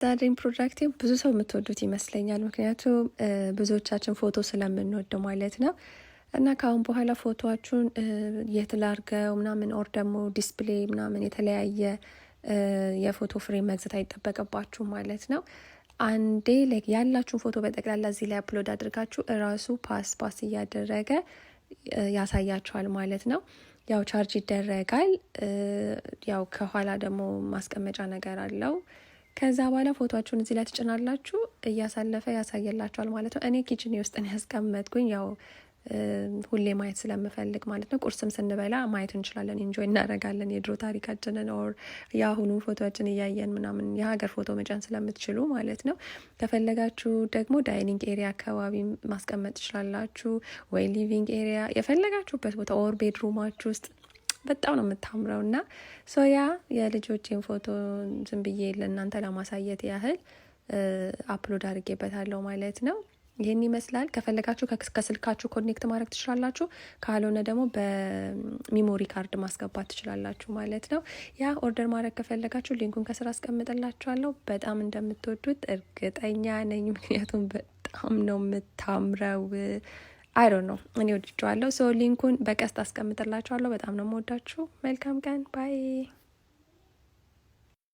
ዛሬም ፕሮዳክቴ ብዙ ሰው የምትወዱት ይመስለኛል። ምክንያቱም ብዙዎቻችን ፎቶ ስለምንወድ ማለት ነው። እና ከአሁን በኋላ ፎቶዋችሁን የት ላርገው ምናምን ኦር ደግሞ ዲስፕሌይ ምናምን የተለያየ የፎቶ ፍሬም መግዛት አይጠበቅባችሁ ማለት ነው። አንዴ ያላችሁን ፎቶ በጠቅላላ እዚህ ላይ አፕሎድ አድርጋችሁ እራሱ ፓስ እያደረገ ያሳያችኋል ማለት ነው። ያው ቻርጅ ይደረጋል። ያው ከኋላ ደግሞ ማስቀመጫ ነገር አለው። ከዛ በኋላ ፎቶአችሁን እዚህ ላይ ትጭናላችሁ፣ እያሳለፈ ያሳየላችኋል ማለት ነው። እኔ ኪችኔ ውስጥ ነው ያስቀመጥኩኝ፣ ያው ሁሌ ማየት ስለምፈልግ ማለት ነው። ቁርስም ስንበላ ማየት እንችላለን፣ ኢንጆይ እናደርጋለን የድሮ ታሪካችንን ኦር የአሁኑ ፎቶችን እያየን ምናምን የሀገር ፎቶ መጫን ስለምትችሉ ማለት ነው። ከፈለጋችሁ ደግሞ ዳይኒንግ ኤሪያ አካባቢ ማስቀመጥ ትችላላችሁ፣ ወይ ሊቪንግ ኤሪያ የፈለጋችሁበት ቦታ ኦር ቤድሩማችሁ ውስጥ በጣም ነው የምታምረው። እና ሶያ የልጆቼን ፎቶ ዝም ብዬ ለእናንተ ለማሳየት ያህል አፕሎድ አድርጌበታለሁ ማለት ነው። ይህን ይመስላል። ከፈለጋችሁ ከስልካችሁ ኮኔክት ማድረግ ትችላላችሁ፣ ካልሆነ ደግሞ በሚሞሪ ካርድ ማስገባት ትችላላችሁ ማለት ነው። ያ ኦርደር ማድረግ ከፈለጋችሁ ሊንኩን ከስራ አስቀምጥላችኋለሁ። በጣም እንደምትወዱት እርግጠኛ ነኝ፣ ምክንያቱም በጣም ነው የምታምረው። አይ ዶንት ኖ እኔ ወድጄዋለሁ። ሊንኩን በቀስት አስቀምጥላችኋለሁ። በጣም ነው የምወዳችሁ። መልካም ቀን ባይ